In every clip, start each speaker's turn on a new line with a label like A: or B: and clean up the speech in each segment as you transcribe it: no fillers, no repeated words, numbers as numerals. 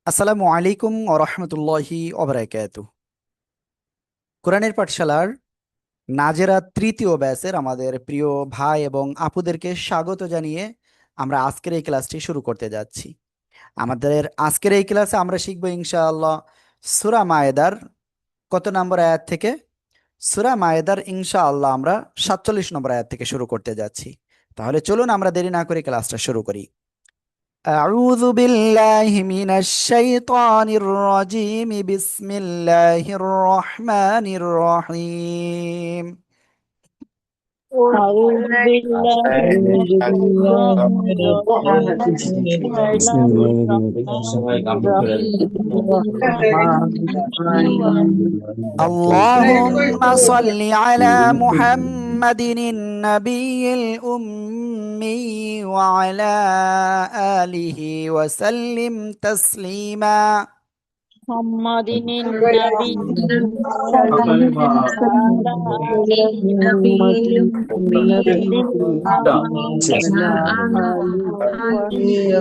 A: আসসালামু আলাইকুম ও রহমতুল্লাহি ওবারাকাতুহু। কোরআনের পাঠশালার নাজেরা তৃতীয় ব্যাচের আমাদের প্রিয় ভাই এবং আপুদেরকে স্বাগত জানিয়ে আমরা আজকের এই ক্লাসটি শুরু করতে যাচ্ছি। আমাদের আজকের এই ক্লাসে আমরা শিখব ইনশাআল্লাহ সূরা মায়েদার কত নম্বর আয়াত থেকে? সূরা মায়েদার ইনশাআল্লাহ আমরা 47 নম্বর আয়াত থেকে শুরু করতে যাচ্ছি। তাহলে চলুন আমরা দেরি না করে ক্লাসটা শুরু করি। أعوذ بالله من الشيطان الرجيم. بسم الله الرحمن الرحيم.
B: أعوذ بالله من
C: أعوذ بالله
B: الشيطان
C: من
B: الرجيم بسم
C: بسم
B: الله
C: الله
B: الرحمن
C: الرحمن
B: الرحيم
A: اللهم صل على محمد النبي الأمي وعلى آله وسلم تسليما.
B: محمد النبي وعلى آله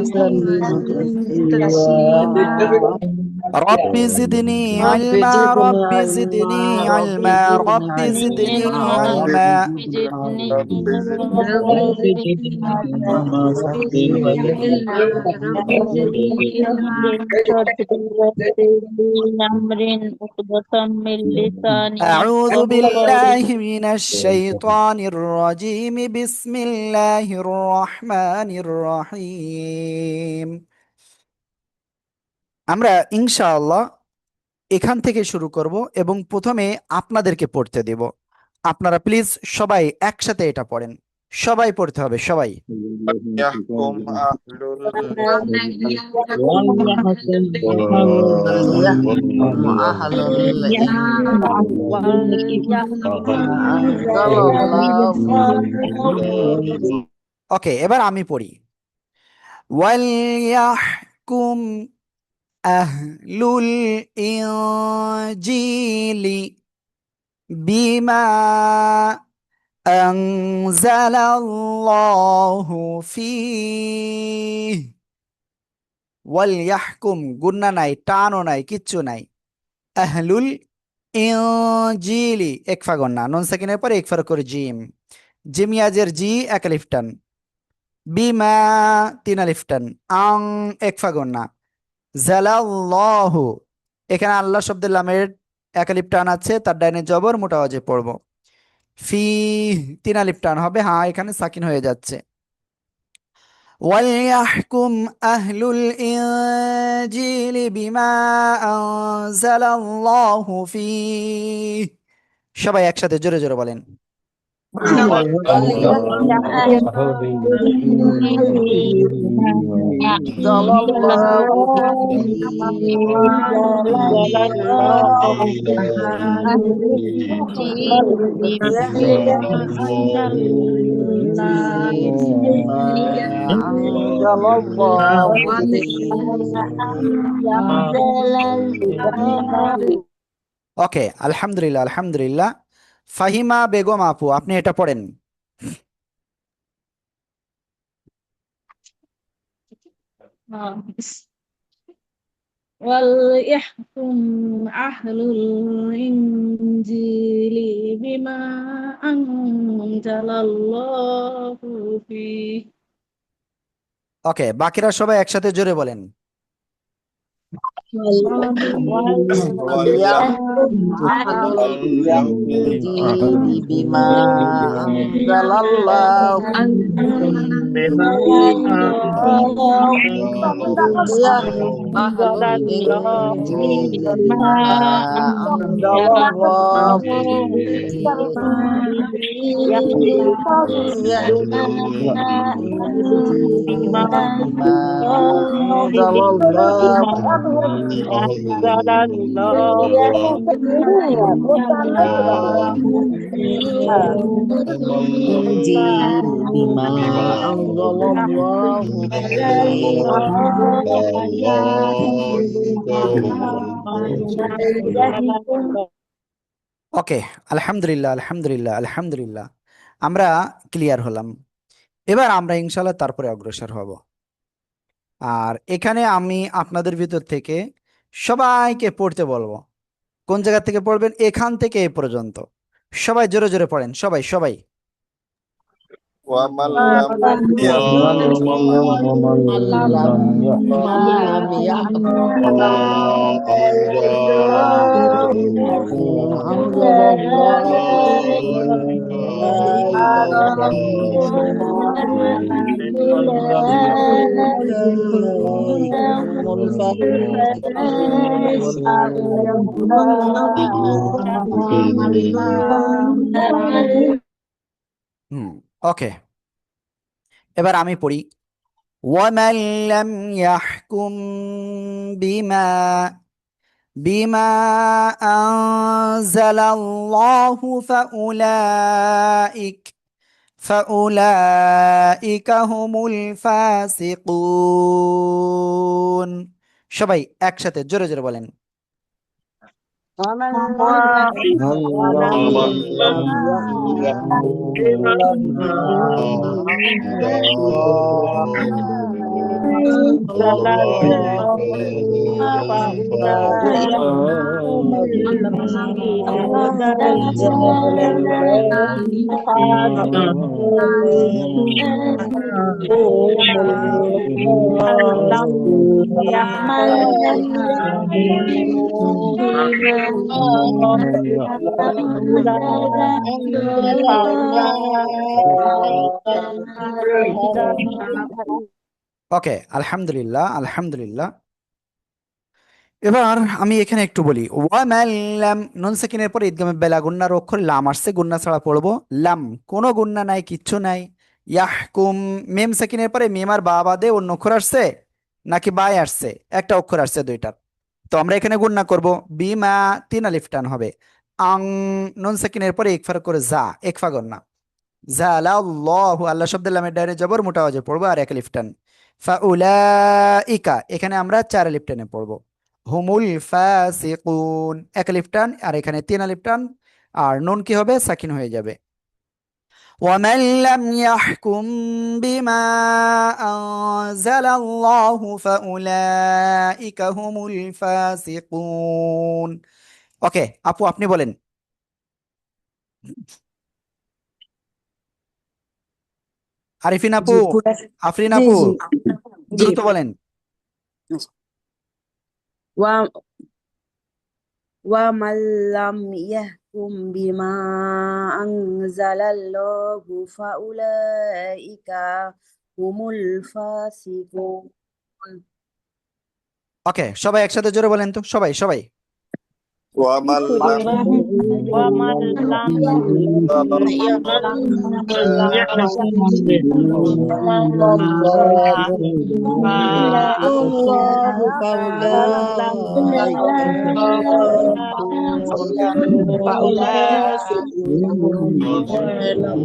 C: وسلم تسليما
A: رب زدني
C: رب
A: علما،
C: زدنا
A: رب
C: علما
A: زدني
C: رب
A: علما،
C: زدنا
A: رب
C: علما
A: زدني
C: رب
A: علما.
C: زدنا
B: زدني
C: رب زدنا علما رب
B: أمر عقدة من لساني
A: أعوذ
B: يفقهوا
A: بالله من الشيطان الرجيم. بسم الله الرحمن الرحيم. আমরা ইনশাআল্লাহ এখান থেকে শুরু করব এবং প্রথমে আপনাদেরকে পড়তে দেব। আপনারা প্লিজ সবাই একসাথে এটা পড়েন। সবাই পড়তে হবে, সবাই।
D: يحكم أهل
C: وليحكم وليحكم أهل العلم بما أنزل الله فيه
A: ওকে, এবার আমি পড়ি। ওয়ালইয়াহকুম আহলুল ইনজিলি বিমা আনজালাল্লাহু ফীহ। ওয়ালইয়াহকুম, গুন্না নাই, টানও নাই, কিচ্ছু নাই। আহলুল ইনজিলি, একফা গন্না, নুন সাকিনের পরে একফা করে জিম। জিমিয়াজের জি এক আলিফ টান। বিমা তিন আলিফ টান। আং একফা গন্না। জালাল্লাহু, এখানে আল্লাহ শব্দের লামের এক আলিফ টান আছে, তার ডাইনে জবর, মোটা আওয়াজে পড়বো। ফি তিন আলিফ টান হবে, হ্যাঁ এখানে সাকিন হয়ে যাচ্ছে। ওয়ালইয়াহকুম আহলুল ইনজিলি বিমা আনজালাল্লাহু ফীহ। সবাই একসাথে জোরে জোরে বলেন।
C: أنزل الله بما أنزل الله
A: ওকে, আলহামদুলিল্লাহ আলহামদুলিল্লাহ। ফাহিমা বেগম আপু, আপনি এটা পড়েন।
B: وليحكم أهل الإنجيل بما أنزل الله فيه
A: ওকে, বাকিরা সবাই একসাথে জোরে বলেন।
C: وليحكم أهل الإنجيل بما أنزل الله وليحكم أهل الإنجيل بما أنزل الله وليحكم الإنجيل بما أنزل الله الإنجيل بما أنزل الله فيه
A: ওকে, আলহামদুলিল্লাহ আলহামদুলিল্লাহ আলহামদুলিল্লাহ। আমরা ক্লিয়ার হলাম। এবার আমরা ইনশাল্লাহ তারপরে অগ্রসর হব। আর এখানে আমি আপনাদের ভিতর থেকে সবাইকে পড়তে বলবো। কোন জায়গা থেকে পড়বেন? এখান থেকে এই পর্যন্ত সবাই জোরে জোরে পড়েন, সবাই সবাই।
D: ومن لم
B: ومن
D: يحكم
C: ومن لم يحكم
D: بما أنزل الله
C: أنزل الله
D: فأولئك
C: فأولئك هم الفاسقون
A: ওকে, এবার আমি পড়ি। ومن لم يحكم بما بما أنزل الله فأولئك هم الفاسقون। সবাই একসাথে জোরে জোরে বলেন।
C: ومن
D: ومن لم
C: لم
D: يحكم
C: يحكم بما
D: أنزل
C: أنزل الله
D: فأولئك
C: أنزل الله هم
A: ওকে, আলহামদুলিল্লাহ আলহামদুলিল্লাহ। এবার আমি এখানে একটু বলি। ওয়ামাল্লাম, নুন সাকিনের পরে ঈদগামে বেলা গুন্নার অক্ষর লাম আসছে, গুন্না ছাড়া পড়বো। লাম, কোনো গুন্না নাই, কিচ্ছু নাই। ইয়াহকুম, মিম সাকিনের পরে মিম আর বা বাদে অন্য অক্ষর আসছে নাকি বাই আসছে? একটা অক্ষর আসছে দুইটার। তো আমরা এখানে গুন্না করব। বিমা, তিন আলিফ টান হবে। আং, নুন সাকিনের পরে ইকফার করে যা, একফা গন্না। যা আল্লাহু, আল্লাহ শব্দের লামের ডাইরে জবর, মোটা আওয়াজে পড়বো আর এক আলিফ টান। ফাউলাইকা, এখানে আমরা চার আলিফ টানে পড়বো। হুমুল ফাসিকুন, এক আলিফ টান, আর এখানে তিন আলিফ টান, আর নুন কি হবে? সাকিন হয়ে যাবে। ومن لم يحكم بما أنزل الله فأولئك هم الفاسقون। ওকে আপু, আপনি বলেন। আরিফিন আপু,
E: জি পুরা
A: আফরিন
E: জি
A: আপু,
E: জি জি
A: দ্রুত বলেন।
E: ওয়া ওয়া মাল্লাম ইয়াহকুম বিমা আনজালাল্লাহু ফাউলাইকা হুমুল ফাসিকুন।
A: ওকে, সবাই একসাথে জোরে বলেন তো, সবাই সবাই।
D: ومن لم
B: ومن لم
C: الله فأولئك هم لم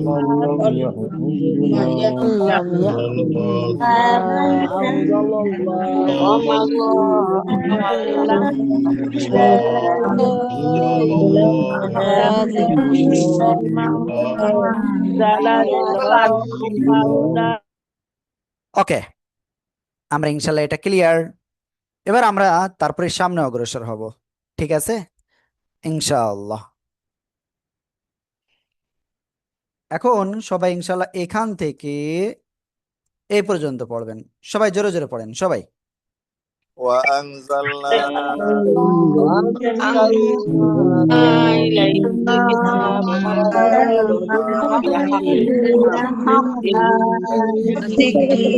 C: يحكم بما أنزل الله
A: ওকে, আমরা ইনশাল্লাহ এটা ক্লিয়ার। এবার আমরা তারপরে সামনে অগ্রসর হব, ঠিক আছে ইনশাআল্লাহ। এখন সবাই ইনশাল্লাহ এখান থেকে এই পর্যন্ত পড়বেন, সবাই জোরে জোরে পড়েন সবাই।
D: وأنزلنا
B: إليك الكتاب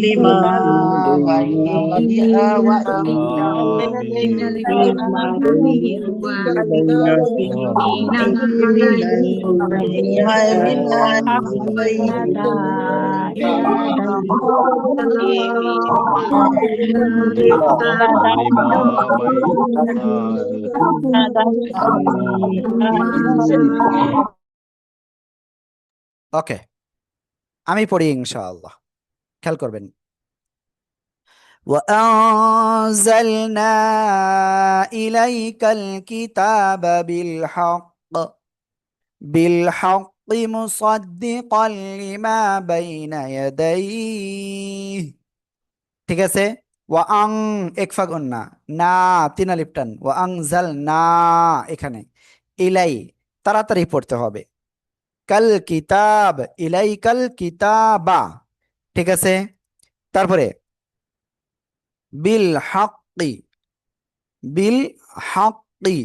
C: لما فيها وإن
A: ওকে, আমি পড়ি ইনশাআল্লাহ, খেয়াল করবেন। وأنزلنا إليك الكتاب بالحق مصدقا لما بين يديه। ঠিক আছে, ওয়া আং একফা গন্না, না তিন আলিফ টান, ওয়া আং জাল না, এখানে ইলাই তাড়াতাড়ি পড়তে হবে। কাল কিতাব, ইলাই কাল কিতাবা, ঠিক আছে। তারপরে বিল হাক্কি, বিল হাক্কি,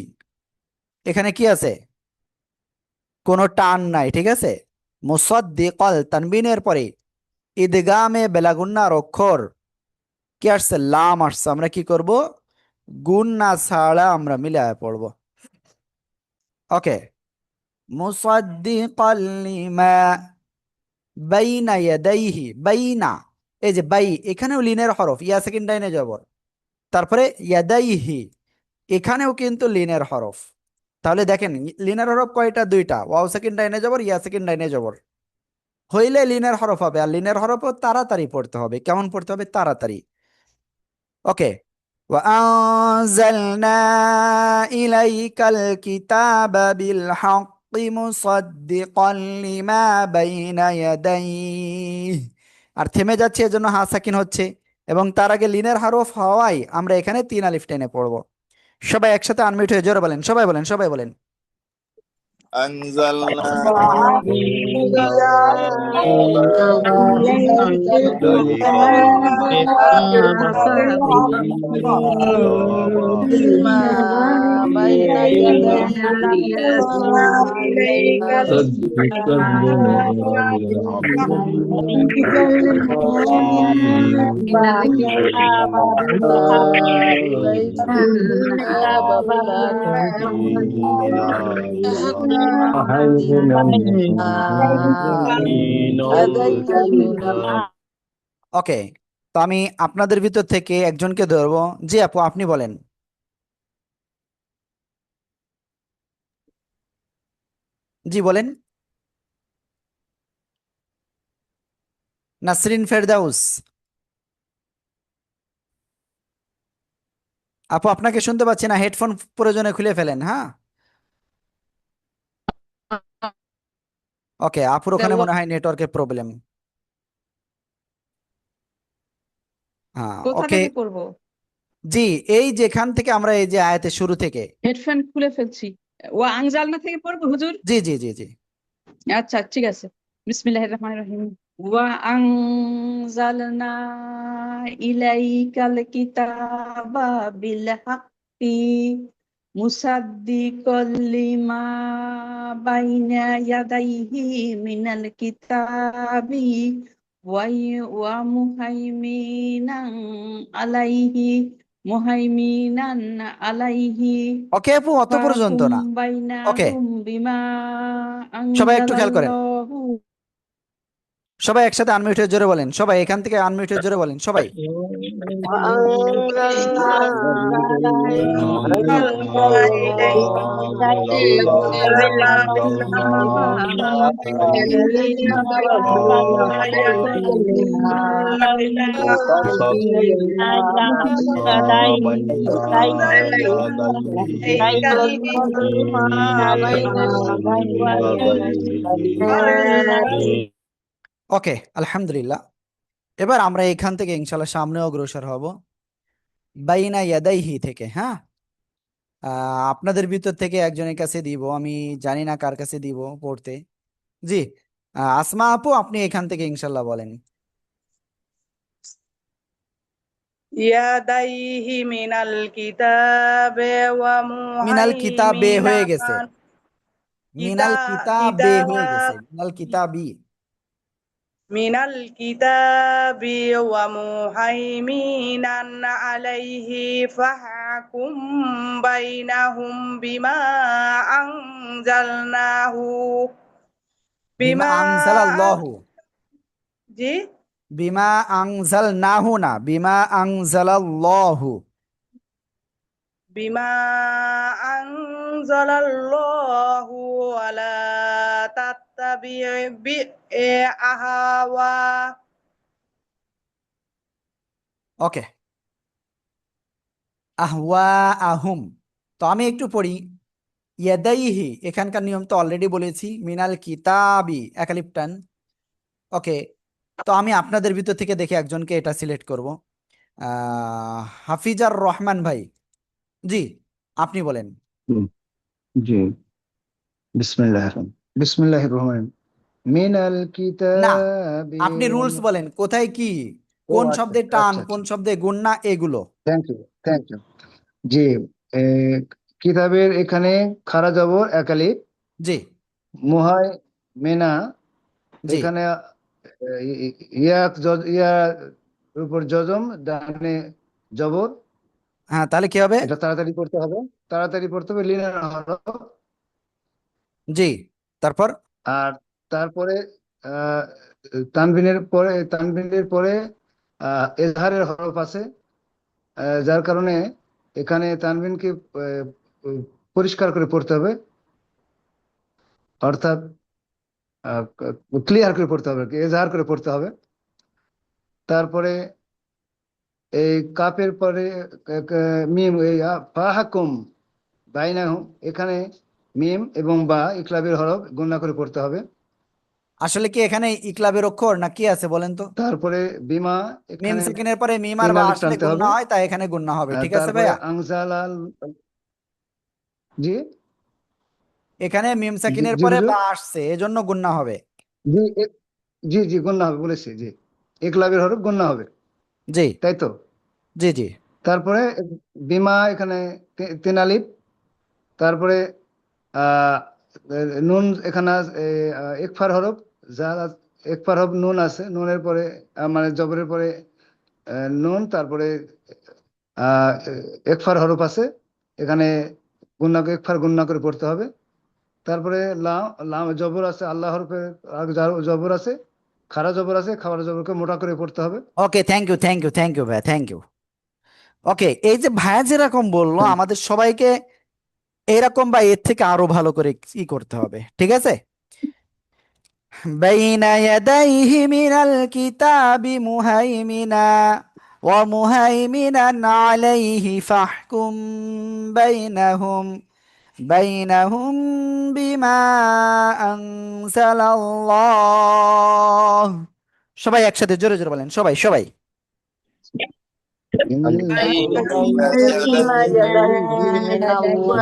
A: এখানে কি আছে? কোনো টান নাই, ঠিক আছে। মুসাদ্দিকাল তানবিনের পরে ইদগামে বেলাগুন্নার অক্ষর কি আসছে? লাম আসছে। আমরা কি করব? গুন্না ছাড়া আমরা মিলায় পড়বো। ওকে, মুসাদ্দিকাল লিমা বাইনা ইয়াদাইহি, বাইনা, এই যে বাই, এখানেও লিনের হরফ, ইয়া সেকেন্ড ডাইনে জবর। তারপরে ইয়াদাইহি, এখানেও কিন্তু লিনের হরফ। তাহলে দেখেন লিনের হরফ কয়টা? দুইটা, ওয়াও সেকেন্ড ডাইনে জবর, ইয়া সেকেন্ড ডাইনে জবর হইলে লিনের হরফ হবে। আর লিনের হরফও তাড়াতাড়ি পড়তে হবে। কেমন পড়তে হবে? তাড়াতাড়ি। ওকে, وأنزلنا إليك الكتاب بالحق مصدقا لما بين يديه। আর থেমে যাচ্ছে এজন্য হা সাকিন হচ্ছে, এবং তার আগে লিনের হরফ হওয়ায় আমরা এখানে তিন আলিফ টেনে পড়বো। সবাই একসাথে আনমিউট হয়ে জোরে বলেন, সবাই বলেন, সবাই বলেন।
D: أنزلنا
E: لما بين يديه
F: صدقا لما
A: ওকে, তো আমি আপনাদের ভিতর থেকে একজনকে ধরবো। জি আপু, আপনি বলেন। জি বলেন। নাসরিন ফেরদাউস আপু, আপনাকে শুনতে পাচ্ছি না, হেডফোন প্রয়োজনে খুলে ফেলেন। হ্যাঁ, ওকে, আপুর ওখানে মনে হয় নেটওয়ার্কের প্রবলেম। হ্যাঁ,
G: কোথা
A: ওকে।
G: থেকে করব?
A: জি, এই যেখান থেকে আমরা এই যে আয়াতের শুরু থেকে।
G: হেডফোন খুলে ফেলছি। ও আংজালনা থেকে পড়বো হুজুর?
A: জি জি জি জি।
G: আচ্ছা ঠিক আছে। বিসমিল্লাহির রহমানির রহিম। ওয়া আনজালনা ইলাইকাল কিতাবা বিল হাক্কি মুসাদ্দিকাল লিমা বাইনা ইয়াদাইহি মিনাল কিতাবি ওয়া মুহাইমিনান আলাইহি, মুহাইমিনান আলাইহি
A: ওকে আপু, অত পর্যন্ত
G: ফাহকুম
A: না। ওকে,
G: বাইনাহুম বিমা
A: সবাই একটু খেয়াল করেন।
G: আনজালাল্লাহু।
A: সবাই একসাথে আনমিউট হয়ে জোরে বলেন, সবাই এখান থেকে আনমিউট হয়ে জোরে বলেন, সবাই। ওকে, আলহামদুলিল্লাহ। এবার আমরা এখান থেকে ইনশাল্লাহ সামনে অগ্রসর হব, বাইনা ইয়াদাইহি থেকে। হ্যাঁ, আপনাদের ভিতর থেকে একজনের কাছে দিব, আমি জানি না কার কাছে দিব পড়তে। জি, আসমা আপু, আপনি এখান থেকে ইনশাল্লাহ বলেন।
C: ইয়াদাইহি মিনাল কিতাবে ওয়া
A: মিনাল কিতাবে হয়ে গেছে,
C: মুহাইমিনান
A: মিনাল কিতাবে হয়ে গেছে,
C: কিতাব
A: মিনাল কিতাবি।
C: মিনাল কিতাবি ওয়া মুহাইমিনান আলাইহি ফাহকুম বাইনাহুম বিমা আনজালনাহু
A: বিমা
C: বিমা
A: আনজালাল্লাহু,
C: জি
A: বিমা আনজালনাহু না, বিমা আনজালাল্লাহু।
C: বিমা আনজালাল্লাহু ওয়ালা তাত্তাবি আহাওয়া।
A: ওকে, আহওয়া আহুম। তো আমি একটু পড়ি। ইয়াদাইহি, এখানকার নিয়ম তো অলরেডি বলেছি, মিনাল কিতাবি একালিফ টান। ওকে, তো আমি আপনাদের ভিতর থেকে দেখে একজনকে এটা সিলেক্ট করব। হাফিজার রহমান ভাই, জি আপনি বলেন।
H: জি বিসমিল্লাহির রহমানির মিনাল
A: না,
H: কিতাবি
A: আপনি রুলস বলেন, কোথায় কি,
H: ও
A: কোন
H: আচ্ছা
A: শব্দে টান,
H: আচ্ছা
A: কোন
H: আচ্ছা
A: শব্দে গুণনা, এগুলো।
H: থ্যাংক ইউ জি এ, কিতাবের এখানে খারা জবর একালিফ,
A: জি
H: মুহাই মেনা
A: জি
H: এখানে ইয়া ইয়ার উপর জজম, ডানে জবর।
A: হ্যাঁ, তাহলে কি হবে?
H: এটা তাড়াতাড়ি পড়তে হবে লিনার হরফ।
A: জি, তারপর
H: আর তারপরে আহ, তানবিনের পরে এজহারের হরফ আছে, যার কারণে এখানে তানবিনকে আহ, পরিষ্কার করে পড়তে হবে, অর্থাৎ ক্লিয়ার করে পড়তে হবে, এজহার করে পড়তে হবে। তারপরে এই কাপের পরে মিম, এই ফাহাকুম বাইনাহুম, এখানে মিম এবং বা ইকলাবের হরফ গুণনা করে পড়তে হবে।
A: আসলে কি এখানে ইকলাবের অক্ষর না কি আছে বলেন তো?
H: তারপরে বিমা,
A: মিম
H: এখানে
A: সেকেন্ডের পরে মিম আর
H: 3
A: বা
H: আলিফ
A: আসলে
H: টানতে
A: গুণনা
H: হবে।
A: হয়, তাই এখানে গুণনা হবে, ঠিক আছে
H: তারপরে
A: ভাইয়া?
H: আংজালাল, জি
A: এখানে মিম
H: জি
A: সাকিনের
H: জি
A: পরে
H: হুজুর,
A: বা আসছে, এজন্য গুণনা হবে।
H: জি জি জি গুণনা হবে বলেছি, জি ইকলাবের হরফ গুণনা হবে,
A: জি
H: তাই তো?
A: জি জি
H: তারপরে বিমা এখানে 3 আলিফ। তারপরে আহ নুন এখানে একফার হরফ, যা একফার হরফ নুন আছে, নুনের পরে মানে জবরের পরে নুন, তারপরে আহ একফার হরফ আছে, এখানে একফার গুণনা করে পড়তে হবে। তারপরে লাম, লাম জবর আছে, আল্লাহ হরফের আগে জবর আছে, খারা জবর আছে, খাবার জবরকে মোটা করে পড়তে হবে।
A: Okay, thank you thank you thank you ভাইয়া, থ্যাংক ইউ। ওকে, এই যে ভাইয়া যেরকম বললো, আমাদের সবাইকে এরকম বা এর থেকে আরো ভালো করে ই করতে হবে, ঠিক আছে? বাইনা ইয়াদাইহি মিনাল কিতাবি মুহাইমিনা ওয়া মুহাইমিনান আলাইহি ফাহকুম বাইনাহুম বাইনাহুম বিমা আনজালাল্লাহ। সবাই একসাথে জোরে জোরে বলেন, সবাই সবাই।
E: بما جنيه من الله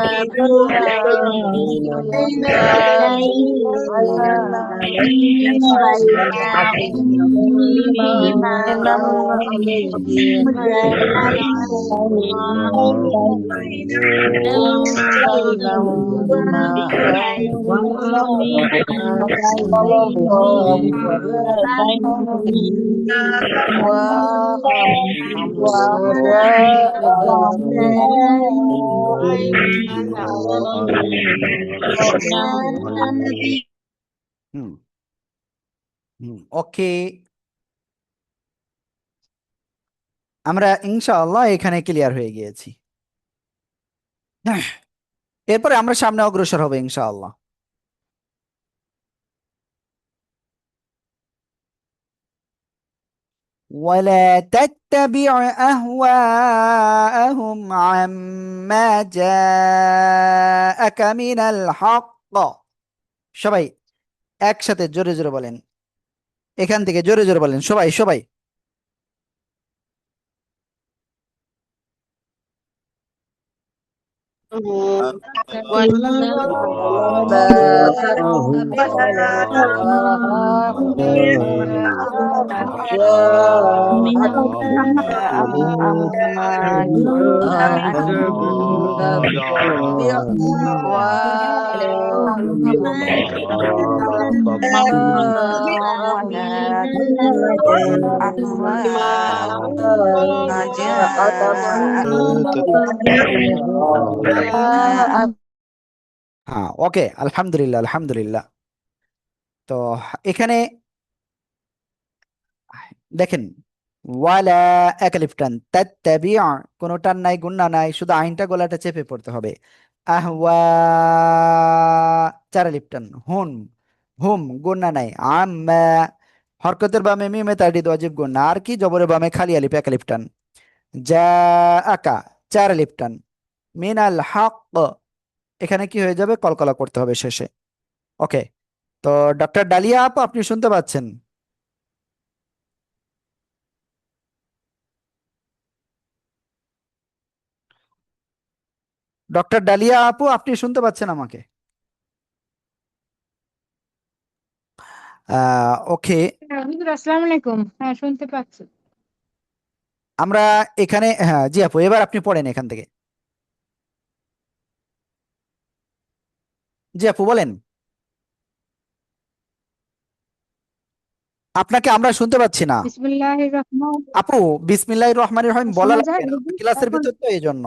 A: হুম হুম, ওকে, আমরা ইনশাআল্লাহ এখানে ক্লিয়ার হয়ে গিয়েছি। এরপরে আমরা সামনে অগ্রসর হবো ইনশাআল্লাহ। ولا تتبع أهواءهم عما جاءك من الحق। সবাই একসাথে জোরে জোরে বলেন, এখান থেকে জোরে জোরে বলেন, সবাই সবাই। হ্যাঁ, ওকে, আলহামদুলিল্লাহ আলহামদুলিল্লাহ। তো এখানে দেখেন, ওয়ালা একালিফ টান, তাত্তাবিআ কোনো টান নাই, গুন্না নাই, শুধু আইনটা গলাটা চেপে পড়তে হবে। আহওয়া চার আলিফ টান, হুন হুম গুন্না নাই। আম্মা হরকতের বামে মিমে তাড়িদ ওয়াজিব গুন্না, আর কি জবরের বামে খালি আলিফ একালিফ টান। যা আকা চার আলিফ টান। মিনাল হক এখানে কি হয়ে যাবে, কলকলা করতে হবে শেষে। ওকে, তো ডক্টর ডালিয়া আপু, আপনি শুনতে পাচ্ছেন? ডক্টর ডালিয়া আপু, আপনি শুনতে পাচ্ছেন আমাকে? ওকে,
B: হুজুর আসসালামু আলাইকুম। হ্যাঁ, শুনতে পাচ্ছি।
A: আমরা এখানে, হ্যাঁ জি আপু, এবার আপনি পড়েন এখান থেকে। জি আপু বলেন। আপনাকে আমরা শুনতে পাচ্ছি না
B: বিসমিল্লাহির রহমান।
A: আপু। বিসমিল্লাহির রহমানির রহিম বলা
B: শোনা যায়
A: লাগবে না,
B: হুজুর?
A: ক্লাসের
B: এখন
A: ভিতর তো এই জন্য।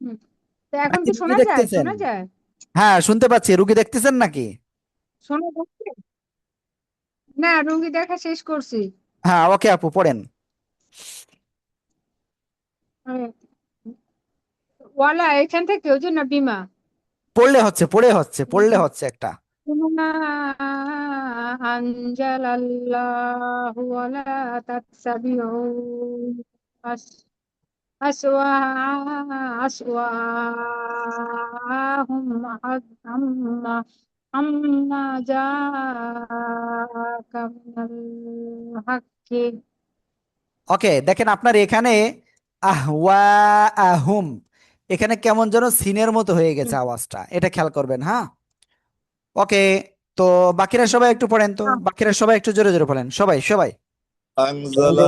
B: হুম, তো এখন
A: নাকি
B: কি
A: রুগী
B: শোনা যায়?
A: দেখতেছেন?
B: শোনা যায়?
A: হ্যাঁ শুনতে পাচ্ছি, রুগী দেখতেছেন নাকি?
B: শোনা যাচ্ছে? না, রুগী দেখা শেষ করছি।
A: হ্যাঁ ওকে আপু, পড়েন।
B: আহ, ওয়ালা এখান থেকে হুজুর না বিমা?
A: পড়লে হচ্ছে একটা।
B: ইন্না আনজালাল্লাহু ওয়ালা তাত্তাবিউ আস- আসওয়া আসওয়াহুম আম্মা আম্মা জাআকা মিনাল হাক্কি।
A: ওকে, দেখেন আপনার এখানে আহওয়া আহুম, এখানে কেমন যেন সিনের মতো হয়ে গেছে আওয়াজটা, এটা খেয়াল করবেন, হ্যাঁ। ওকে, তো বাকিরা সবাই একটু পড়েন, তো বাকিরা সবাই একটু জোরে জোরে পড়েন, সবাই সবাই।
D: أنزل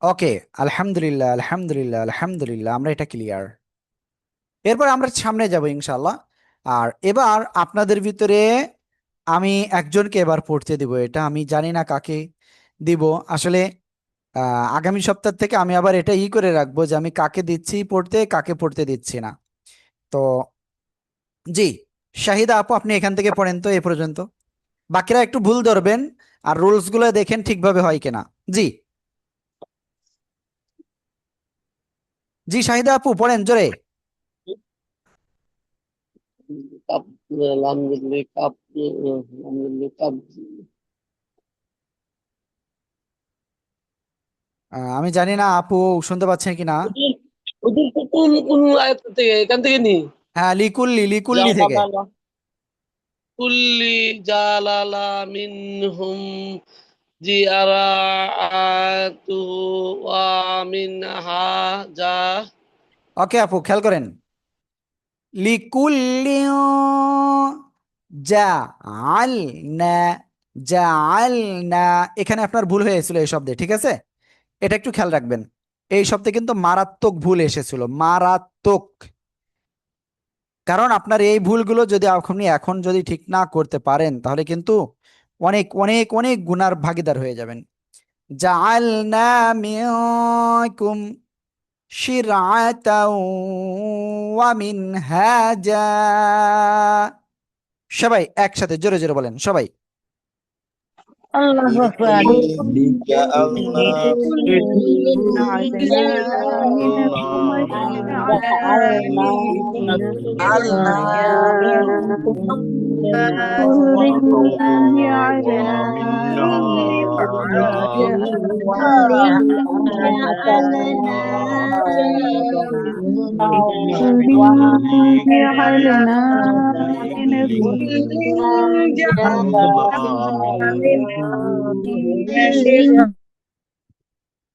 A: ওকে, আলহামদুলিল্লাহ আলহামদুলিল্লাহ আলহামদুলিল্লাহ, আমরা এটা ক্লিয়ার। এরপর আমরা সামনে যাব ইনশাআল্লাহ। আর এবার আপনাদের ভিতরে আমি একজনকে এবার পড়তে দিব, এটা আমি জানি না কাকে দিব আসলে। আগামী সপ্তাহ থেকে আমি আবার এটা করে রাখবো যে আমি কাকে দিচ্ছি পড়তে, কাকে পড়তে দিচ্ছি না। তো জি, শাহিদা আপু আপনি এখান থেকে পড়েন তো এ পর্যন্ত, বাকিরা একটু ভুল ধরবেন আর রুলস গুলো দেখেন ঠিকভাবে হয় কিনা। জি জি, শাহিদা আপু পড়েন জোরে। আমি জানি না আপু শুনতে পাচ্ছেন কিনা।
E: কোন আয়াত থেকে এখান থেকে নি
A: হ্যাঁ, লিকুল্লি লিকুল্লি থেকে।
E: কুল্লি জালালা মিনহুম জিআরাতু ওয়া মিনহা যা।
A: ওকে আপু খেয়াল করেন, লিকুল্লি যা আল না, যা আল না, এখানে আপনার ভুল হয়েছিল এই শব্দে, ঠিক আছে? এটা একটু খেয়াল রাখবেন, এই শব্দে কিন্তু মারাত্মক ভুল এসেছিল, মারাত্মক। কারণ আপনার এই ভুলগুলো যদি আপনি এখন যদি ঠিক না করতে পারেন তাহলে কিন্তু অনেক অনেক অনেক গুনার ভাগীদার হয়ে যাবেন। জাআলনা মিনকুম শিরআতাও ওয়া মিনহাজা, সবাই একসাথে জোরে জোরে বলেন সবাই।
B: আল্লাহু আকবার।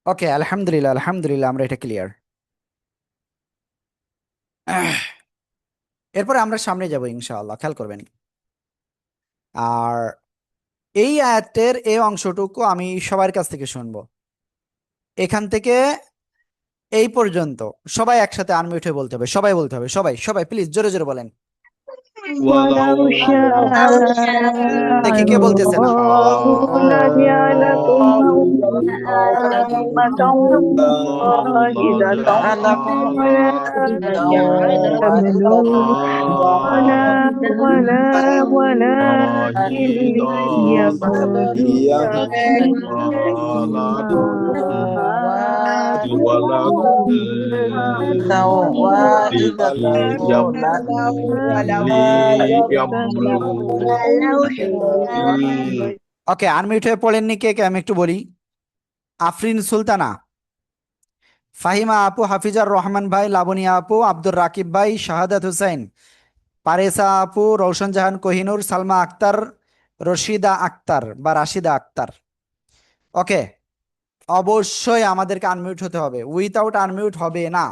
A: ওকে, আলহামদুলিল্লাহ আলহামদুলিল্লাহ, আমরা এটা ক্লিয়ার। এরপরে আমরা সামনে যাব ইনশাআল্লাহ, খেয়াল করবেন। আর এই আয়াতের এই অংশটুকু আমি সবার কাছ থেকে শুনবো, এখান থেকে এই পর্যন্ত সবাই একসাথে আনমিউট হয়ে বলতে হবে, সবাই বলতে হবে, সবাই সবাই প্লিজ জোরে জোরে বলেন।
B: ولو
A: দেখি কে বলতেছে না।
B: لجعلكم أمة واحدة ولكن ولكن ليبلوكم
F: ولد
D: وإذا
A: ওকে, আনমিউট হয়ে পড়েননি কে কে? আমি একটু বলি। আফরিন সুলতানা, ফাহিমা আপু, হাফিজার রহমান ভাই, লাবণী আপু, আব্দুর রাকিব ভাই, শাহাদাত হুসাইন, পারেসা আপু, রৌশন জাহান কোহিনুর, সালমা আক্তার, রশিদা আক্তার বা রাশিদা আক্তার। ওকে, অবশ্যই আমাদেরকে আনমিউট হতে হবে, উইথাউট আনমিউট হবে না।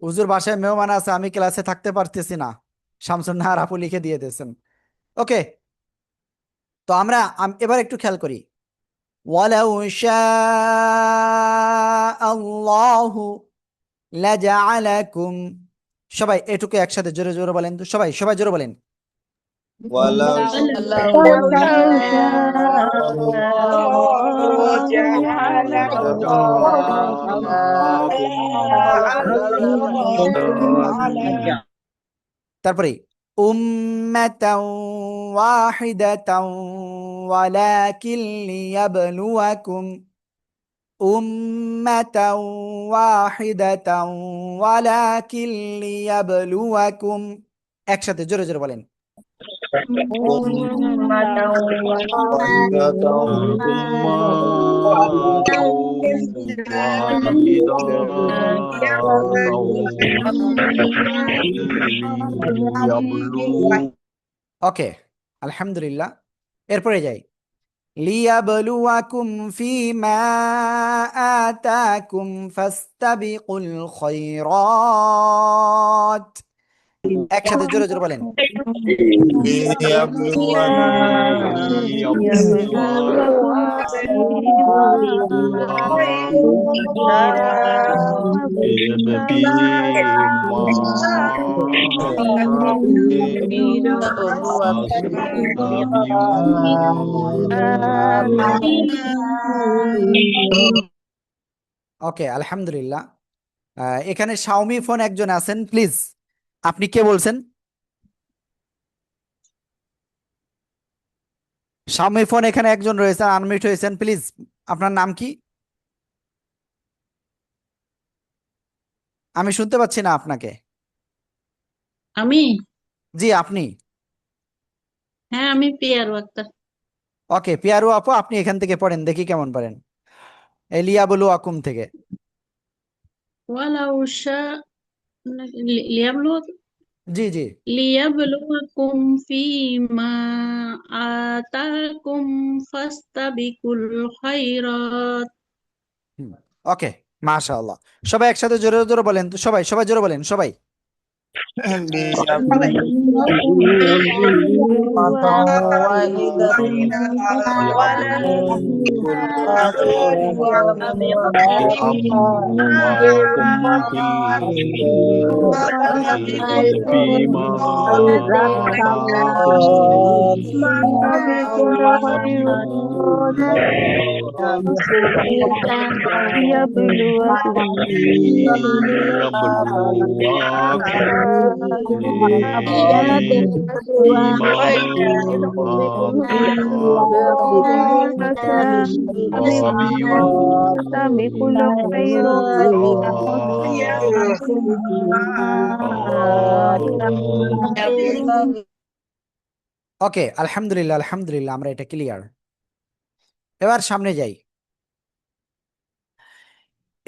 A: হুজুর বাসায় মেহমান আছে, আমি ক্লাসে থাকতে পারতেছি না, শামসুন নাহার আপু লিখে দিয়ে দিয়েছেন। ওকে, তো আমরা এবার একটু খেয়াল করি। ওয়ালাউ শাআল্লাহু লাজআলাকুম। সবাই এটুকু একসাথে জোরে জোরে বলেন তো, সবাই সবাই জোরে বলেন।
D: ولو
A: তারপরে উম্মাতাও ওয়াহিদাতাও ওয়ালাকিন লিয়াবলুয়াকুম। উম্মাতাও ওয়াহিদাতাও ওয়ালাকিন লিয়াবলুয়াকুম। একসাথে জোরে জোরে বলেন। ওকে, আলহামদুলিল্লাহ। এরপরে যাই। লিয়াবলুয়াকুম ফীমা আতাকুম ফাস্তাবিকুল খায়রাত। একসাথে জোরে জোরে বলেন। ওকে, আলহামদুলিল্লাহ। এখানে শাওমি ফোন একজন আছেন, প্লিজ। আপনি কে বলছেন? শাওমি ফোন এখানে একজন রয়েছে, আনমিউট হয়েছেন, প্লিজ। আপনার নাম কি? আমি শুনতে পাচ্ছি না আপনাকে।
I: আমি
A: জি, আপনি।
I: হ্যাঁ আমি পিয়ারু আক্তার।
A: ওকে, পিয়ারু আপু, আপনি এখান থেকে পড়েন, দেখি কেমন পারেন। এলিয়া বলু আকুম থেকে।
I: ওয়ালাউ শা লিয়াবলুয়াকুম
A: জি জি।
I: লিয়াবলুয়াকুম ফীমা আতাকুম ফাস্তাবিকুল খায়রাত।
A: ওকে, মাশাআল্লাহ। সবাই একসাথে জোরে জোরে বলেন তো, সবাই সবাই জোরে বলেন, সবাই। ওকে, আলহামদুলিল্লাহ আলহামদুলিল্লাহ, আমরা এটা ক্লিয়ার। এবার সামনে যাই।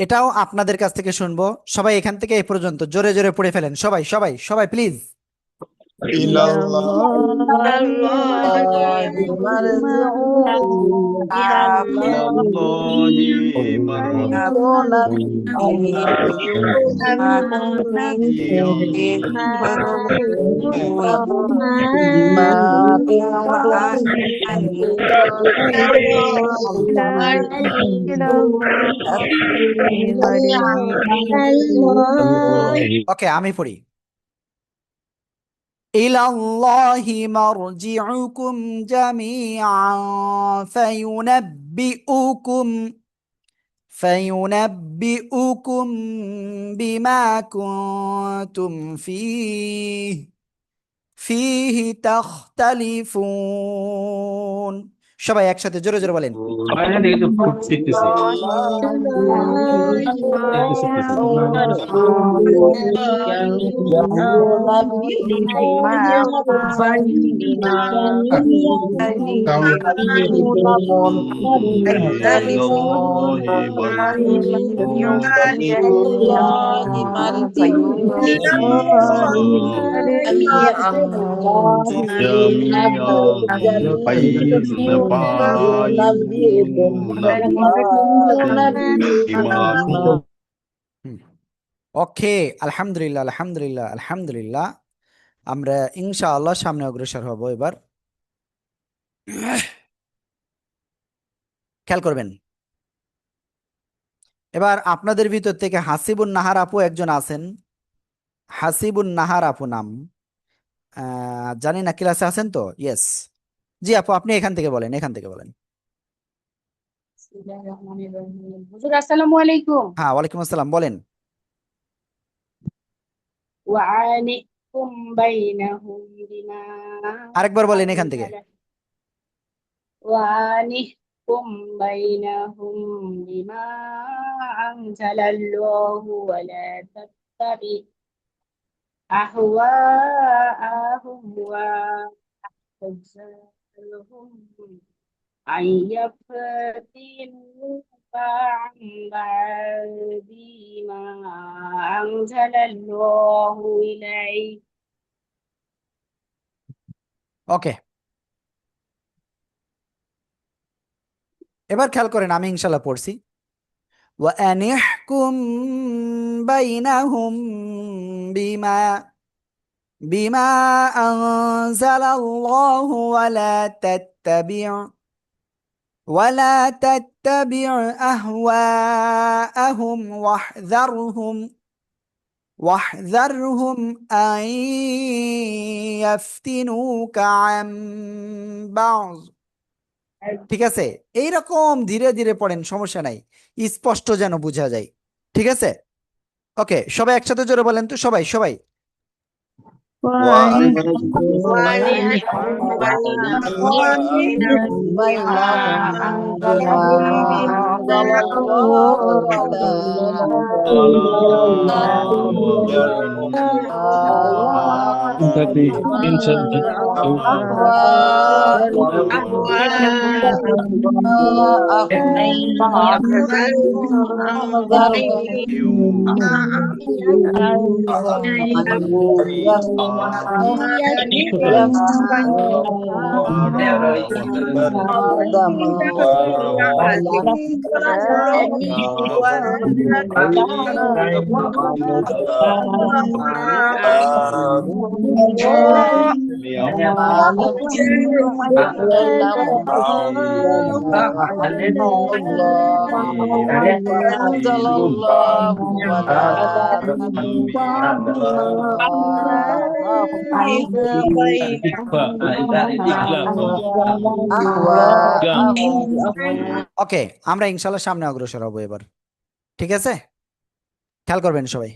A: এটাও আপনাদের কাছ থেকে শুনবো। সবাই এখান থেকে এই পর্যন্ত জোরে জোরে পড়ে ফেলেন, সবাই সবাই সবাই প্লিজ।
D: إلى الله
A: ওকে, আমি পড়ি। ইলাল্লাহি মারজিউকুম জামিআন ফায়ুনাব্বিউকুম বিমা কুনতুম ফীহি তাখতালিফুন। সবাই একসাথে জোরে জোরে বলেন।
F: বাইরে একটু শিখতেছি
A: ওকে, আলহামদুলিল্লাহ আলহামদুলিল্লাহ আলহামদুলিল্লাহ। আমরা ইনশাআল্লাহ সামনে অগ্রসর হব। এবার খেয়াল করবেন, এবার আপনাদের ভিতর থেকে হাসিবুন নাহার আপু একজন আছেন। হাসিবুন নাহার আপু নাম, জানি না ক্লাসে আছেন তো? ইয়েস, জি আপু, আপনি এখান থেকে বলেন, এখান থেকে বলেন।
B: হুজুর আসসালামু আলাইকুম।
A: হ্যাঁ, ওয়ালাইকুম আসসালাম, বলেন।
B: وعانئكم بينهم بما
A: আরেকবার বলেন এখান থেকে।
B: وعانئكم بينهم بما أنزل الله ولا تتبع أهواءهم واحذرهم أن يفتنوك عن بعد ما أنزل الله إليك।
A: ওকে, এবার খেয়াল করেন, আমি ইনশাল্লাহ পড়ছি। وأنحكم بينهم بما أنزل الله ولا تتبع أهواءهم واحذرهم أن يفتنوك عن بعض। ঠিক আছে, এইরকম ধীরে ধীরে পড়েন, সমস্যা নাই, স্পষ্ট যেন বোঝা যায়। ঠিক আছে, ওকে, সবাই একসাথে জোরে বলেন তো, সবাই সবাই। ওকে, আমরা ইনশাল্লাহ সামনে অগ্রসর হবো এবার। ঠিক আছে, খেয়াল করবেন সবাই।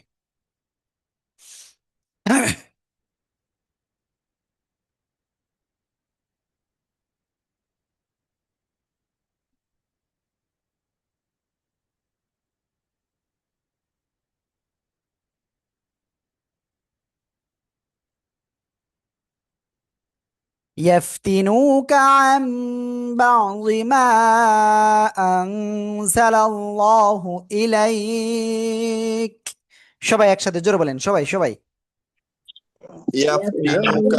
A: يفتنوك عن بعض ما أنزل الله إليك। সবাই একসাথে জোরে বলেন, সবাই সবাই।
D: يفتنوك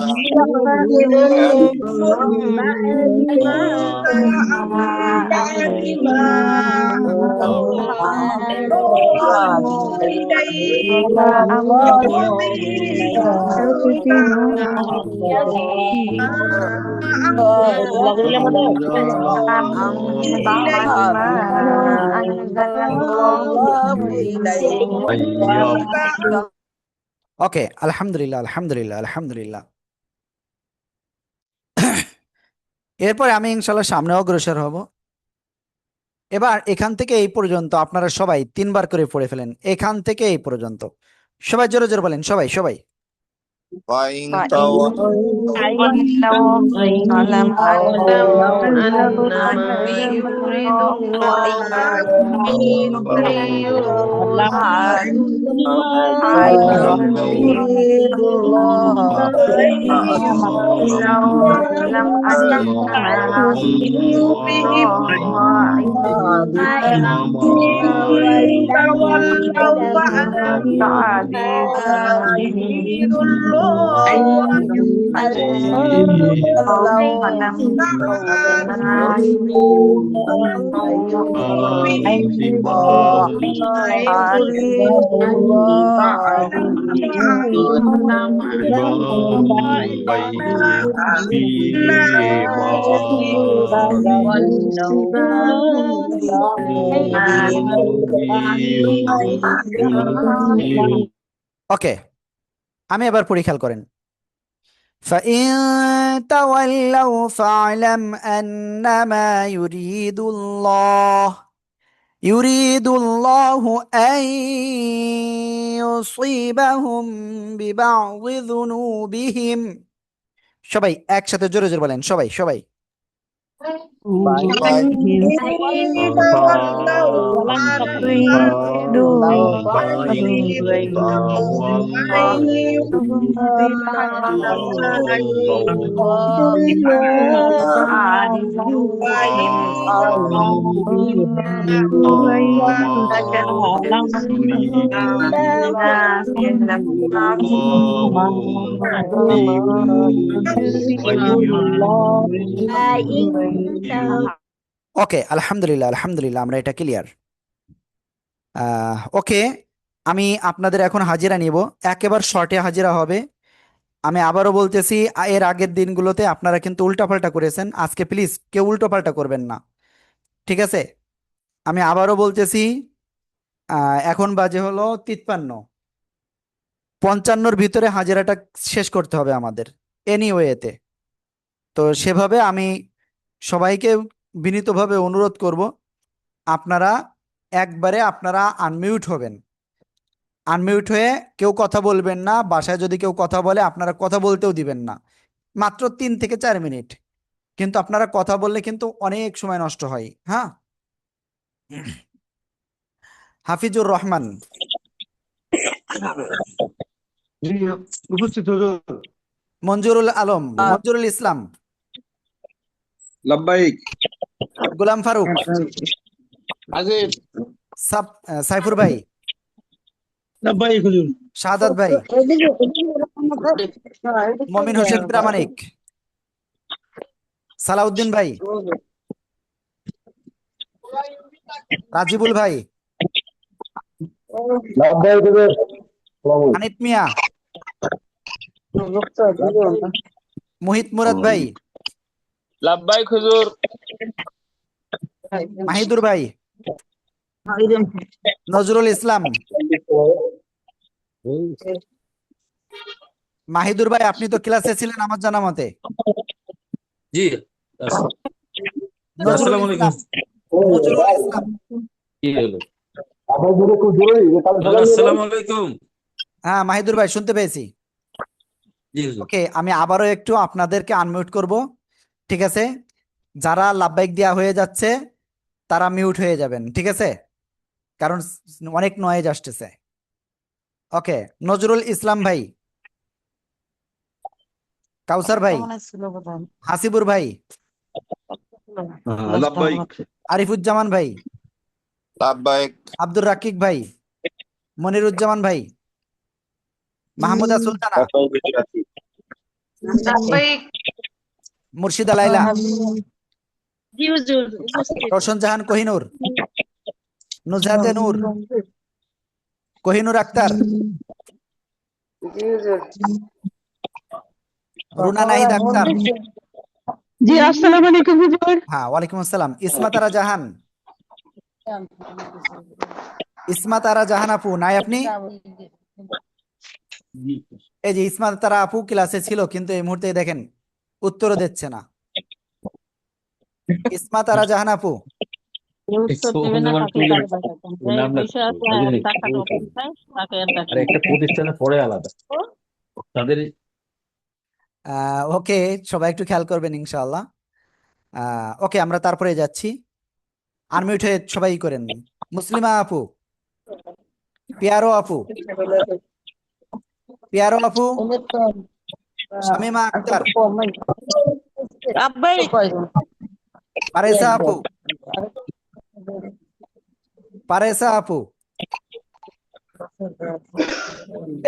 A: ওকে, আলহামদুলিল্লাহ আলহামদুলিল্লাহ আলহামদুলিল্লাহ। এরপরে আমি ইনশাল্লাহ সামনে অগ্রসর হব। এবার এখান থেকে এই পর্যন্ত আপনারা সবাই 3 বার করে পড়ে ফেলেন, এখান থেকে এই পর্যন্ত। সবাই জোরে জোরে বলেন, সবাই সবাই।
D: فإن
I: فإن
D: تولوا
I: فاعلم
C: أنما
I: أنما
C: يريد
I: يريد
C: الله
I: الله
C: يريد الله
I: فاعلم أنما
C: قلوبهم فإن تولوا فاعلموا ما يريد الله ما قلوبهم ما يريد الله
A: ওকে, আমি এবার পরীক্ষা করেন। فإن تولوا فاعلم أنما يريد الله أن يصيبهم ببعض ذنوبهم। সবাই একসাথে জোরে জোরে বলেন, সবাই সবাই।
D: সবাই
A: ওকে, আলহামদুলিল্লাহ আলহামদুলিল্লাহ, আমরা এটা ক্লিয়ার। ওকে, আমি আপনাদের এখন হাজিরা নিব, একেবারে শর্টে হাজিরা হবে। আমি আবারও বলতেছি, এর আগের দিনগুলোতে আপনারা কিন্তু উল্টাপাল্টা করেছেন, আজকে প্লিজ কেউ উল্টোপাল্টা করবেন না, ঠিক আছে? আমি আবারও বলতেছি, এখন বাজে হলো 53, 55-র ভিতরে হাজিরাটা শেষ করতে হবে আমাদের এনিওয়েতে। তো সেভাবে আমি সবাইকে বিনীতভাবে অনুরোধ করব, আপনারা আপনারা আনমিউট হবেন, আনমিউট হয়ে কেউ কথা বলবেন না। বাসায় যদি কেউ কথা বলে আপনারা কথা বলতেও দিবেন না, মাত্র 3 থেকে 4 মিনিট, কিন্তু আপনারা কথা বললে কিন্তু অনেক সময় নষ্ট হয়। হ্যাঁ, হাফিজুর রহমান,
H: উপস্থিত হুজুর।
A: মঞ্জুরুল আলম, মঞ্জুরুল ইসলাম,
D: লাব্বাইক
A: গোলাম ফারুক,
D: আজিব
A: সাইফুর ভাই,
H: লাব্বাইক হুজুর।
A: শাহাদাত ভাই, মমিন হোসেন প্রামাণিক, সালাউদ্দিন ভাই, রাজিবুল ভাই, হানিফ মিয়া, মোহিত মুরাদ ভাই,
E: লাব্বাইক হুজুর।
A: মাহিদুর ভাই, নজরুল ইসলাম। মাহিদুর ভাই, আপনি তো ক্লাসে ছিলেন আমার জানা মতে।
F: জি,
A: নজরুল
F: আসসালামু আলাইকুম।
A: ইসলাম, নজরুল ইসলাম।
F: কি হলো? আসসালামু আলাইকুম।
A: হ্যাঁ মাহিদুর ভাই, শুনতে পেয়েছি।
F: জি হুজুর।
A: ওকে, আমি আবারও একটু আপনাদেরকে আনমিউট করব, ঠিক আছে? যারা লাব্বাইক দেওয়া হয়ে যাচ্ছে তারা মিউট হয়ে যাবেন, ঠিক আছে? কারণ অনেক নয়েজ আসতেছে। ওকে, নজরুল ইসলাম ভাই, কাউসার ভাই, হাসিবুর ভাই,
D: লাব্বাইক
A: আরিফুজ্জামান ভাই,
D: লাব্বাইক
A: আব্দুর রাকিক ভাই, মনিরুজ্জামান ভাই, মাহমুদা সুলতানা, মুর্শিদা লাইলা,
I: জি হুজুর উপস্থিত।
A: রোশন জাহান কোহিনুর, নুজহাতে নূর, কোহিনুর আক্তার, রুনা নাহিদ আক্তার।
B: জি আসসালামু আলাইকুম হুজুর।
A: হ্যাঁ, ওয়ালাইকুম আসসালাম। ইসমাতারা জাহান, ইসমাতারা জাহান আপু, নাই আপনি? এই যে ইসমাতারা আপু ক্লাসে ছিল, কিন্তু এই মুহূর্তে দেখেন উত্তরও দিচ্ছে না। ইসমাতারা জাহান আপু,
F: একটা প্রতিষ্ঠানে পড়ে আলাদা। তাদের
A: ওকে, সবাই একটু খেয়াল করবেন ইনশাআল্লাহ। ওকে, আমরা তারপরে যাচ্ছি। আনমিউট হয়ে সবাই করেন। মুসলিমা আপু, পিয়ারো আপু, পিয়ারো আপু, শামিমা আক্তার,
I: Labbaik.
A: পারেসা আপু, পারেসা আপু,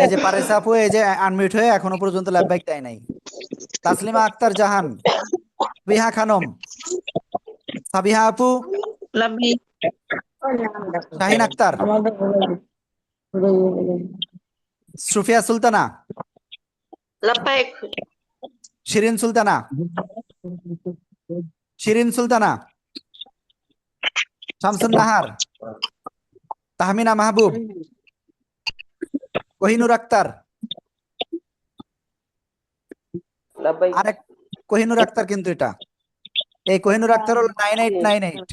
A: এই যে পারেসা আপু, এই যে আনমিউট হয়ে এখনো পর্যন্ত ল্যাবব্যাক দেয় নাই। তাসলিমা আক্তার জাহান, বিহা খানম, সাবিহা আপু,
I: Labbaik.
A: শাহিন আক্তার, সুফিয়া সুলতানা,
I: Labbaik.
A: শিরিন সুলতানা, শিরিন সুলতানা, শামসুন নাহার, তাহমিনা মাহবুব, কোহিনুর আক্তার, আরেক কোহিনুর আক্তার, কিন্তু এটা এই কোহিনুর আক্তার হলো 9898।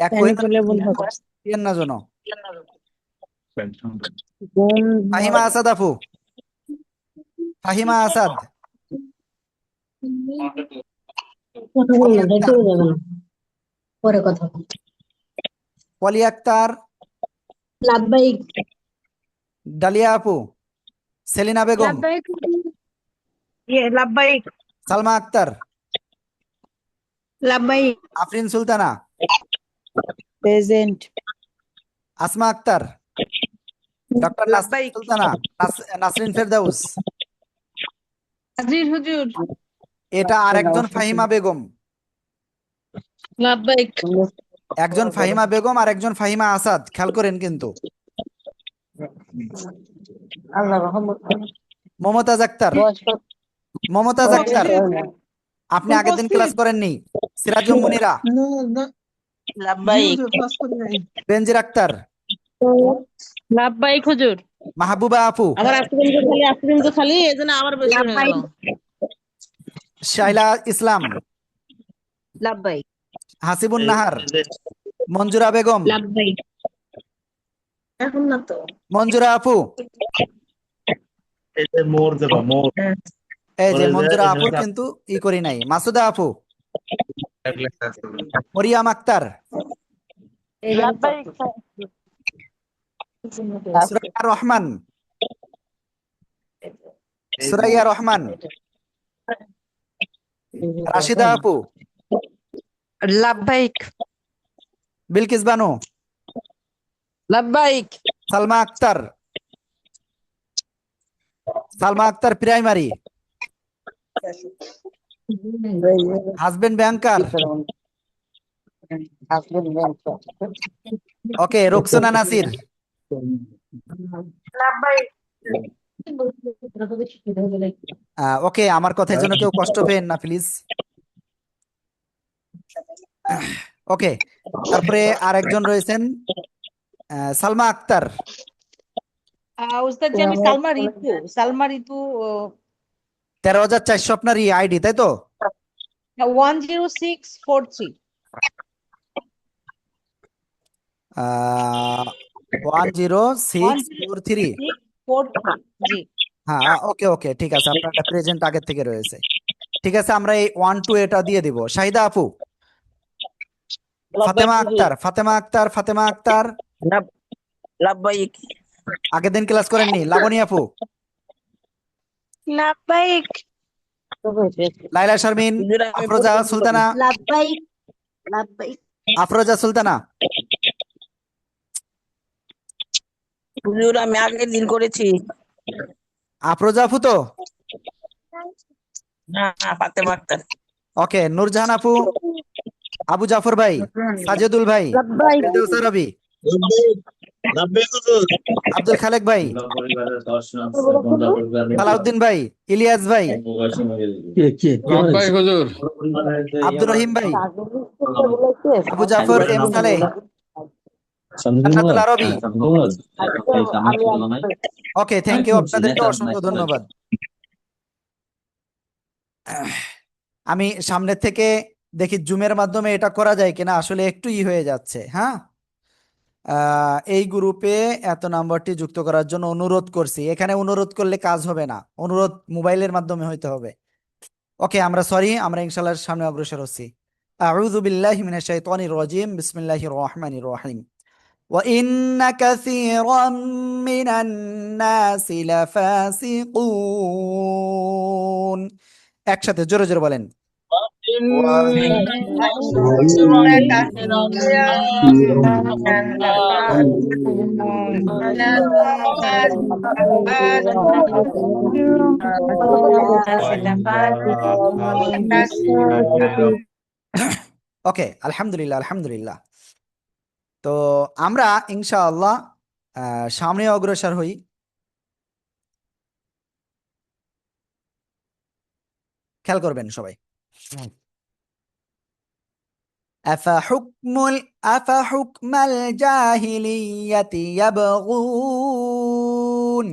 A: এক কোহিনুর আক্তার না জন। ফাহিমা আসাদ আপু, ফাহিমা আসাদ,
C: পরে কথা
A: পলি আক্তার,
C: লাভবাহিক
A: ডালিয়া আপু, সেলিনা বেগম,
B: লাব্বাইক
I: Labbaik.
A: Salma Akhtar,
I: Labbaik.
A: Afrin Sultana,
I: Present.
A: Asma Akhtar, doctor Nasrin Sultana, Nasrin Ferdous.
G: হাজির হুজুর।
A: এটা আরেকজন ফাহিমা বেগম,
G: লাব্বাইক।
A: একজন ফাহিমা বেগম আর একজন ফাহিমা আসাদ, খেয়াল করেন কিন্তু। মমতাজ আক্তার, মমতাজ আক্তার, আপনি আগের দিন ক্লাস করেননি। সিরাজুম মুনিরা,
I: Labbaik.
A: বেনজির আক্তার,
G: লাব্বাইক হুজুর।
A: মাহবুবা আপু,
I: আবার আফরিন তো খালি এজন্য আবার বেশি হয়ে গেল।
A: শাইলা ইসলাম,
I: Labbaik.
A: হাসিবুন নাহার, মঞ্জুরা বেগম,
I: Labbaik. এখন না তো।
A: মঞ্জুরা আপু, এই যে মঞ্জুরা আপুর কিন্তু করি নাই। মাসুদা আপু, মরিয়াম আক্তার,
I: Labbaik.
A: সুরাইয়া রহমান, সুরাইয়া রহমান, রাশিদা আপু,
I: Labbaik.
A: Bilkis Banu,
I: Labbaik.
A: Salma Akhtar, Salma Akhtar primary, husband banker. Okay, Roksana Nasir, okay, আমার কথার জন্য কেউ কষ্ট পেন না প্লিজ। ওকে, তারপরে আরেকজন রয়েছেন সালমা আক্তার।
G: উস্তাদ জি, আমি সালমা ঋতু
A: 13,400 আপনার আইডি, তাই তো?
G: 10643।
A: 10643।
G: জি।
A: হ্যাঁ, ওকে ওকে, ঠিক আছে, আপনার প্রেজেন্ট আগের থেকে রয়েছে। ঠিক আছে, আমরা এই 1 2 এটা দিয়ে দিব। শাহিদা আপু, ফাতেমা আক্তার, ফাতেমা আক্তার, ফাতেমা আক্তার,
I: Labbaik.
A: আগের দিন ক্লাস করেননি। লাবণী আপু,
I: Labbaik.
A: লাইলা শারমিন, আফরোজা সুলতানা,
I: Labbaik. Labbaik.
A: আফরোজা সুলতানা,
I: হুজুর আমি আগের দিন করেছি।
A: আফরোজা আপু তো?
I: না, ফাতেমা আক্তার।
A: ওকে, নূরজাহান আপু, আবু জাফর ভাই, সাজেদুল ভাই,
I: Labbaik.
A: ফেরদৌস আরবি, আব্দুল খালেক ভাই, সালাউদ্দিন ভাই, ইলিয়াস ভাই, আব্দুর রহিম ভাই, আবু জাফর এম সালেহ, জান্নাতুল আরবি। ওকে, থ্যাংক ইউ, আপনাদেরকে অসংখ্য ধন্যবাদ। আমি সামনের থেকে দেখি জুমের মাধ্যমে এটা করা যায় কিনা, আসলে একটু হয়ে যাচ্ছে। হ্যাঁ, এই গ্রুপে এত নাম্বারটি যুক্ত করার জন্য অনুরোধ করছি। এখানে অনুরোধ করলে কাজ হবে না, অনুরোধ মোবাইলের মাধ্যমে হইতে হবে। ওকে, আমরা সরি, আমরা ইনশাআল্লাহ সামনে অগ্রসর হচ্ছি। আউযু বিল্লাহি মিনাশ শাইতানির রাজিম, বিসমিল্লাহির রহমানির রহিম। ওয়া ইন্না কাসীরাম মিনান নাসি লাফাসিকুন। একসাথে জোরে জোরে বলেন। ওকে, আলহামদুলিল্লাহ আলহামদুলিল্লাহ। তো আমরা ইনশাআল্লাহ সামনে অগ্রসর হই। খেয়াল করবেন সবাই। আফাহুকমাল জাহিলিয়াতি ইয়াবগুন।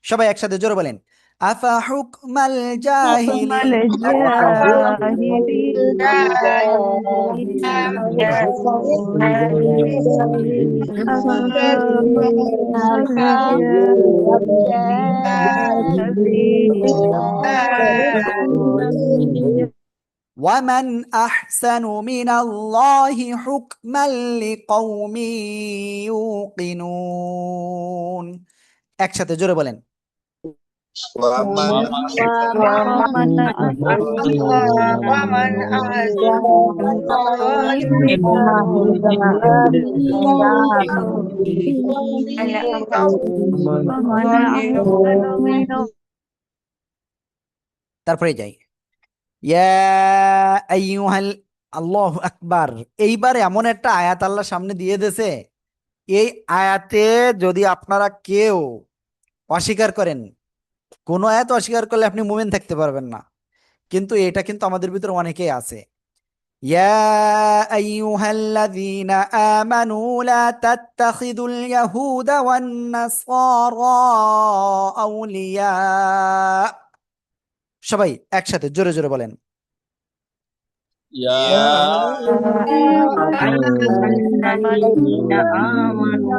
A: সবাই একসাথে জোরে বলেন, আফাহুকমাল ওয়ামান আহসানু মিনাল্লাহি হুকমান লিকাওমি ইউকিনুন। একসাথে জোরে বলেন।
D: ومن
A: তারপরে যাই, ইয়া আইয়ুহাল, আল্লাহু আকবার। এইবার এমন একটা আয়াত আল্লাহ সামনে দিয়ে দিয়েছে, এই আয়াতে যদি আপনারা কেউ অস্বীকার করেন, কোন আয়াত অস্বীকার করলে আপনি মুমিন থাকতে পারবেন না। কিন্তু এটা কিন্তু আমাদের ভিতরে অনেকেই আছে। ইয়া আইয়ুহাল্লাযীনা আমানু লা তাত্তাখিযুল ইয়াহুদা ওয়ান নাসারা আউলিয়া। সবাই একসাথে জোরে জোরে বলেন।
D: يا
I: الذين آمنوا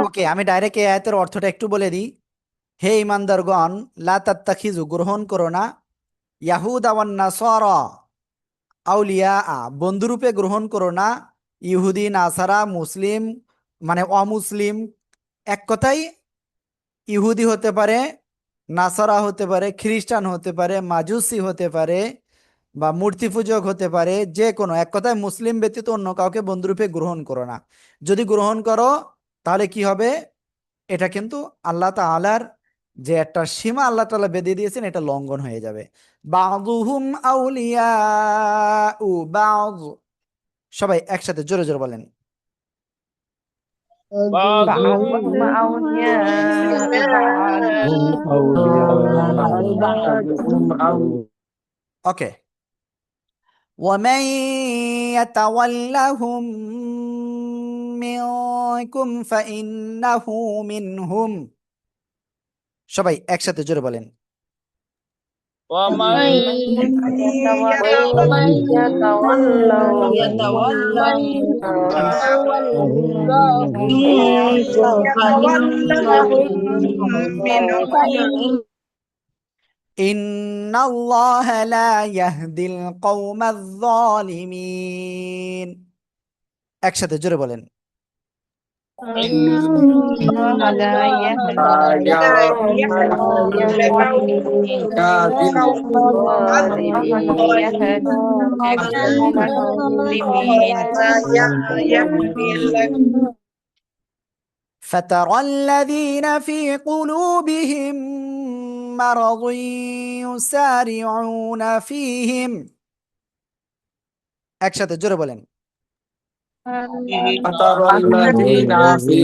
A: ওকে, আমি ডাইরেক্ট এই আয়াতের অর্থটা একটু বলে দিই। হে ইমানদারগণ, লা তাত্তাখিযু, গ্রহণ করো না, ইয়াহুদা ওয়ান নাসারা আউলিয়া, বন্ধুরূপে গ্রহণ করো না, ইহুদি নাসারা মুসলিম মানে অমুসলিম। এক কথাই ইহুদি হতে পারে, নাসারা হতে পারে, খ্রিস্টান হতে পারে, মাজুসি হতে পারে, বা মূর্তি পূজক হতে পারে, যে কোনো, এক কথায় মুসলিম ব্যতীত অন্য কাউকে বন্ধুরূপে গ্রহণ করো না। যদি গ্রহণ করো তাহলে কি হবে? এটা কিন্তু আল্লাহ তাআলার যে একটা সীমা আল্লাহ তাআলা বেঁধে দিয়েছেন, এটা লঙ্ঘন হয়ে যাবে। বাযুহুম আউলিয়াউ বাযু। সবাই একসাথে জোরে জোরে বলেন। ওকে, ومن يتولهم منكم فإنه منهم। সবাই একসাথে জোরে বলেন।
E: ومن
A: ইন্নাল্লাহা লা ইয়াহদিল কওমায যালিমিন। একসাথে জোরে বলেন। فترى الذين في قلوبهم مرض يسارعون فيهم। একসাথে জোরে বলেন।
F: فترى الذين في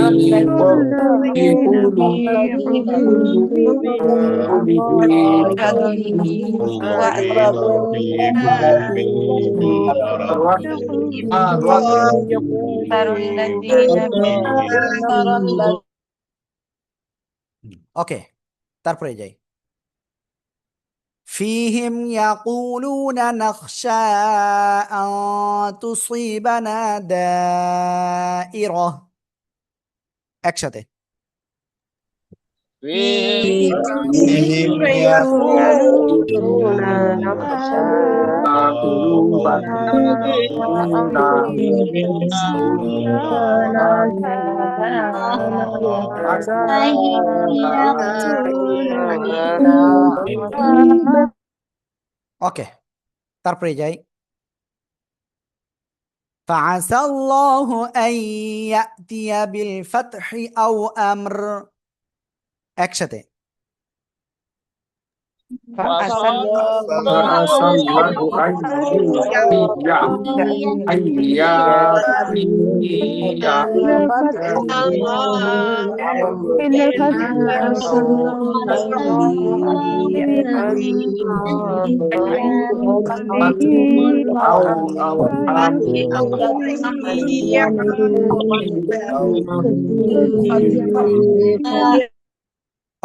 A: ওকে, তারপরে যাই। فيهم يقولون نخشى أن تصيبنا دائرة একসাথে।
D: فيهم يقولون
A: ওকে, তারপরে যাই। فعسى الله أن يأتي بالفتح أو أمر একসাথে।
F: فعسى الله أن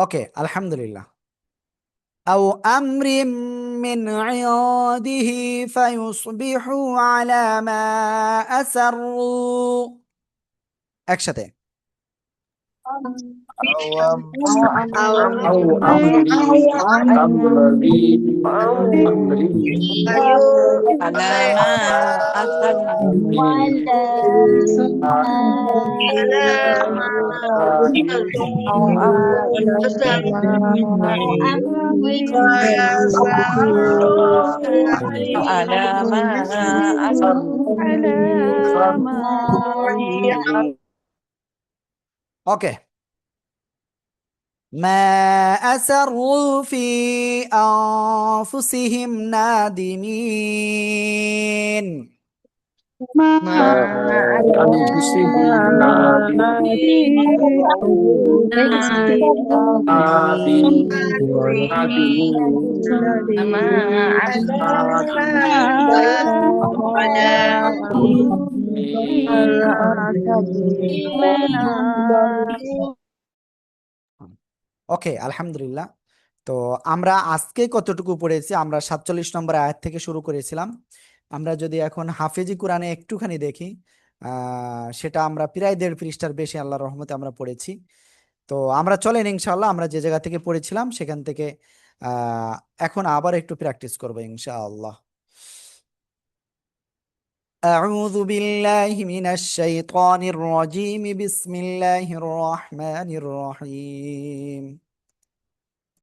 A: ওকে, আলহামদুলিল্লাহ। أو أمر من عنده فيصبحوا على ما أسروا একসাথে। ওকে, ما أسروا في أنفسهم نادمين ওকে, আলহামদুলিল্লাহ। তো আমরা আজকে কতটুকু পড়েছি? আমরা 47 নম্বর আয়াত থেকে শুরু করেছিলাম। আমরা যদি এখন হাফেজি কোরআনে একটুখানি দেখি, সেটা আমরা প্রায় 1.5 পৃষ্ঠার বেশি আল্লাহর রহমতে আমরা পড়েছি। তো আমরা চলেন ইনশাআল্লাহ আমরা যে জায়গা থেকে পড়েছিলাম সেখান থেকে এখন আবার একটু প্র্যাকটিস করবো ইনশাআল্লাহ। أعوذ بالله من الشيطان الرجيم بسم الله الرحمن الرحيم